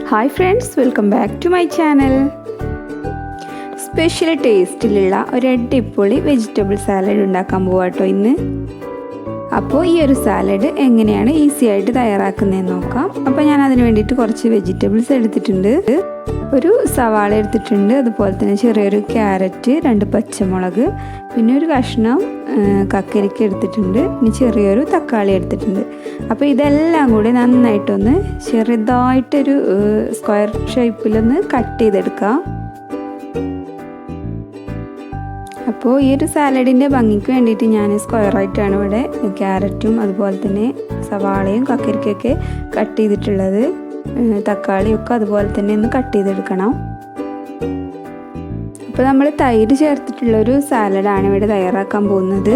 Hi friends, welcome back to my channel. Special ടേസ്റ്റിലുള്ള ഒരു അടിപൊളി വെജിറ്റബിൾ സാലഡ് ഉണ്ടാക്കാൻ പോവാട്ടോ ഇന്ന്. അപ്പോൾ ഈ ഒരു സാലഡ് എങ്ങനെയാണ് ഈസി ആയിട്ട് തയ്യാറാക്കുന്നതെന്ന് നോക്കാം. അപ്പോൾ ഞാൻ അതിന് വേണ്ടിയിട്ട് കുറച്ച് വെജിറ്റബിൾസ് എടുത്തിട്ടുണ്ട്. ഒരു സവാള എടുത്തിട്ടുണ്ട്, അതുപോലെ തന്നെ ചെറിയൊരു ക്യാരറ്റ്, 2 പച്ചമുളക്, പിന്നെ ഒരു കഷ്ണം കക്കരിക്ക എടുത്തിട്ടുണ്ട്, ഇനി ചെറിയൊരു തക്കാളി എടുത്തിട്ടുണ്ട്. അപ്പോൾ ഇതെല്ലാം കൂടി നന്നായിട്ടൊന്ന് ചെറുതായിട്ടൊരു സ്ക്വയർ ഷേപ്പിലൊന്ന് കട്ട് ചെയ്തെടുക്കാം. അപ്പോൾ ഈ ഒരു സാലഡിൻ്റെ ഭംഗിക്ക് വേണ്ടിയിട്ട് ഞാൻ സ്ക്വയറായിട്ടാണ് ഇവിടെ ക്യാരറ്റും അതുപോലെ തന്നെ സവാളയും കക്കരിക്കൊക്കെ കട്ട് ചെയ്തിട്ടുള്ളത്. തക്കാളിയൊക്കെ അതുപോലെ തന്നെ ഒന്ന് കട്ട് ചെയ്തെടുക്കണം. അപ്പോൾ നമ്മൾ തൈര് ചേർത്തിട്ടുള്ളൊരു സാലഡാണ് ഇവിടെ തയ്യാറാക്കാൻ പോകുന്നത്.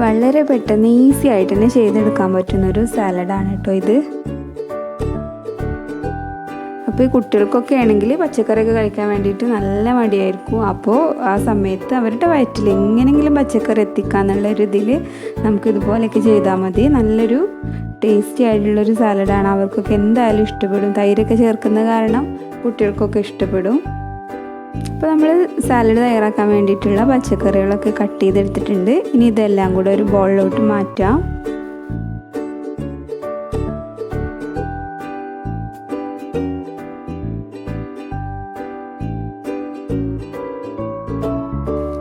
വളരെ പെട്ടെന്ന് ഈസി ആയിട്ട് തന്നെ ചെയ്തെടുക്കാൻ പറ്റുന്നൊരു സാലഡാണ് കേട്ടോ ഇത്. അപ്പോൾ ഈ കുട്ടികൾക്കൊക്കെ ആണെങ്കിൽ പച്ചക്കറിയൊക്കെ കഴിക്കാൻ വേണ്ടിയിട്ട് നല്ല മടിയായിരിക്കും. അപ്പോൾ ആ സമയത്ത് അവരുടെ വയറ്റിൽ എങ്ങനെയെങ്കിലും പച്ചക്കറി എത്തിക്കാന്നുള്ളൊരു ഇതിൽ നമുക്കിതുപോലെയൊക്കെ ചെയ്താൽ മതി. നല്ലൊരു ടേസ്റ്റി ആയിട്ടുള്ളൊരു സാലഡാണ്. അവർക്കൊക്കെ എന്തായാലും ഇഷ്ടപ്പെടും. തൈരൊക്കെ ചേർക്കുന്ന കാരണം കുട്ടികൾക്കൊക്കെ ഇഷ്ടപ്പെടും. അപ്പോൾ നമ്മൾ സാലഡ് തയ്യാറാക്കാൻ വേണ്ടിയിട്ടുള്ള പച്ചക്കറികളൊക്കെ കട്ട് ചെയ്തെടുത്തിട്ടുണ്ട്. ഇനി ഇതെല്ലാം കൂടെ ഒരു ബൗളിലോട്ട് മാറ്റാം.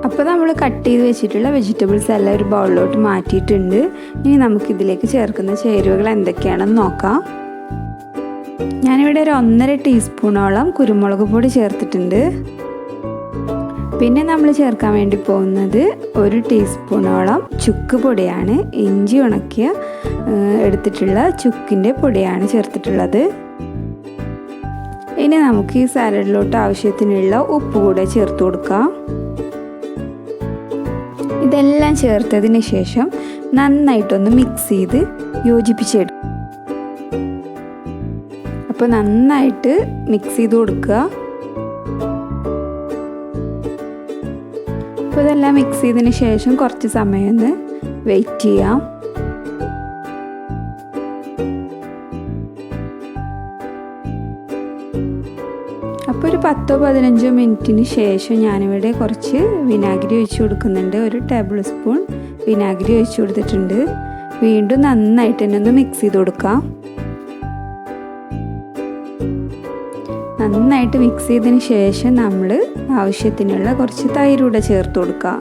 അപ്പോൾ നമ്മൾ കട്ട് ചെയ്ത് വെച്ചിട്ടുള്ള വെജിറ്റബിൾസ് എല്ലാം ഒരു ബൗളിലോട്ട് മാറ്റിയിട്ടുണ്ട്. ഇനി നമുക്കിതിലേക്ക് ചേർക്കുന്ന ചേരുവകൾ എന്തൊക്കെയാണെന്ന് നോക്കാം. ഞാനിവിടെ ഒരു 1.5 ടീസ്പൂണോളം കുരുമുളക് പൊടി ചേർത്തിട്ടുണ്ട്. പിന്നെ നമ്മൾ ചേർക്കാൻ വേണ്ടി പോകുന്നത് 1 ടീസ്പൂണോളം ചുക്ക് പൊടിയാണ്. ഇഞ്ചി ഉണക്കിയ എടുത്തിട്ടുള്ള ചുക്കിൻ്റെ പൊടിയാണ് ചേർത്തിട്ടുള്ളത്. ഇനി നമുക്ക് ഈ സാലഡിലോട്ട് ആവശ്യത്തിനുള്ള ഉപ്പ് കൂടെ ചേർത്ത് കൊടുക്കാം. ഇതെല്ലാം ചേർത്തതിന് ശേഷം നന്നായിട്ടൊന്ന് മിക്സ് ചെയ്ത് യോജിപ്പിച്ചെടുക്കും. അപ്പോൾ നന്നായിട്ട് മിക്സ് ചെയ്ത് കൊടുക്കുക. അപ്പോൾ ഇതെല്ലാം മിക്സ് ചെയ്തതിന് ശേഷം കുറച്ച് സമയം ഒന്ന് വെയിറ്റ് ചെയ്യാം. അപ്പോൾ ഒരു 10-15 മിനിറ്റിന് ശേഷം ഞാനിവിടെ കുറച്ച് വിനാഗിരി ഒഴിച്ച് കൊടുക്കുന്നുണ്ട്. 1 ടേബിൾ സ്പൂൺ വിനാഗിരി ഒഴിച്ച് കൊടുത്തിട്ടുണ്ട്. വീണ്ടും നന്നായിട്ട് തന്നെ ഒന്ന് മിക്സ് ചെയ്ത് കൊടുക്കാം. നന്നായിട്ട് മിക്സ് ചെയ്തതിന് ശേഷം നമ്മൾ ആവശ്യത്തിനുള്ള കുറച്ച് തൈര് കൂടെ ചേർത്ത് കൊടുക്കാം.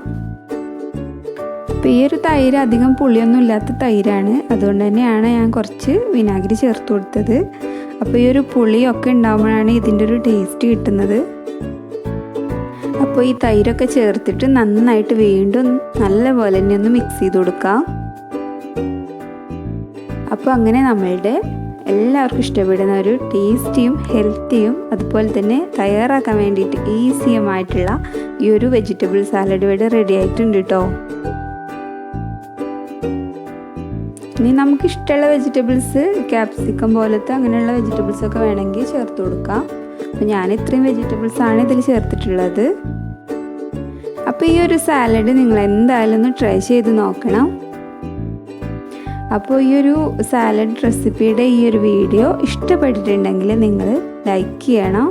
അപ്പോൾ ഈ ഒരു തൈര് അധികം പുളിയൊന്നും ഇല്ലാത്ത തൈരാണ്. അതുകൊണ്ട് തന്നെയാണ് ഞാൻ കുറച്ച് വിനാഗിരി ചേർത്ത് കൊടുത്തത്. അപ്പോൾ ഈ ഒരു പുളിയൊക്കെ ഉണ്ടാകുമ്പോഴാണ് ഇതിൻ്റെ ഒരു ടേസ്റ്റ് കിട്ടുന്നത്. അപ്പോൾ ഈ തൈരൊക്കെ ചേർത്തിട്ട് നന്നായിട്ട് വീണ്ടും നല്ലപോലെ തന്നെ ഒന്ന് മിക്സ് ചെയ്ത് കൊടുക്കാം. അപ്പോൾ അങ്ങനെ നമ്മളുടെ എല്ലാവർക്കും ഇഷ്ടപ്പെടുന്ന ഒരു ടേസ്റ്റിയും ഹെൽത്തിയും അതുപോലെ തന്നെ തയ്യാറാക്കാൻ വേണ്ടിയിട്ട് ഈസിയുമായിട്ടുള്ള ഈ ഒരു വെജിറ്റബിൾ സാലഡ് ഇവിടെ റെഡി ആയിട്ടുണ്ട് കേട്ടോ. ഇനി നമുക്കിഷ്ടമുള്ള വെജിറ്റബിൾസ് ക്യാപ്സിക്കം പോലത്തെ അങ്ങനെയുള്ള വെജിറ്റബിൾസൊക്കെ വേണമെങ്കിൽ ചേർത്ത് കൊടുക്കാം. അപ്പോൾ ഞാൻ ഇത്രയും വെജിറ്റബിൾസാണ് ഇതിൽ ചേർത്തിട്ടുള്ളത്. അപ്പോൾ ഈ ഒരു സാലഡ് നിങ്ങൾ എന്തായാലും ഒന്ന് ട്രൈ ചെയ്ത് നോക്കണം. അപ്പോൾ ഈ ഒരു സാലഡ് റെസിപ്പിയുടെ ഈ ഒരു വീഡിയോ ഇഷ്ടപ്പെട്ടിട്ടുണ്ടെങ്കിൽ നിങ്ങൾ ലൈക്ക് ചെയ്യണം.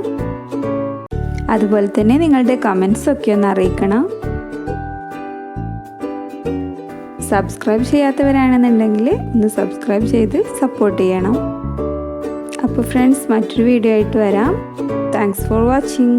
അതുപോലെ തന്നെ നിങ്ങളുടെ കമൻസൊക്കെ ഒന്ന് അറിയിക്കണം. സബ്സ്ക്രൈബ് ചെയ്യാത്തവരാണെന്നുണ്ടെങ്കിൽ ഒന്ന് സബ്സ്ക്രൈബ് ചെയ്ത് സപ്പോർട്ട് ചെയ്യണം. അപ്പോൾ ഫ്രണ്ട്സ്, മറ്റൊരു വീഡിയോ ആയിട്ട് വരാം. Thanks for watching.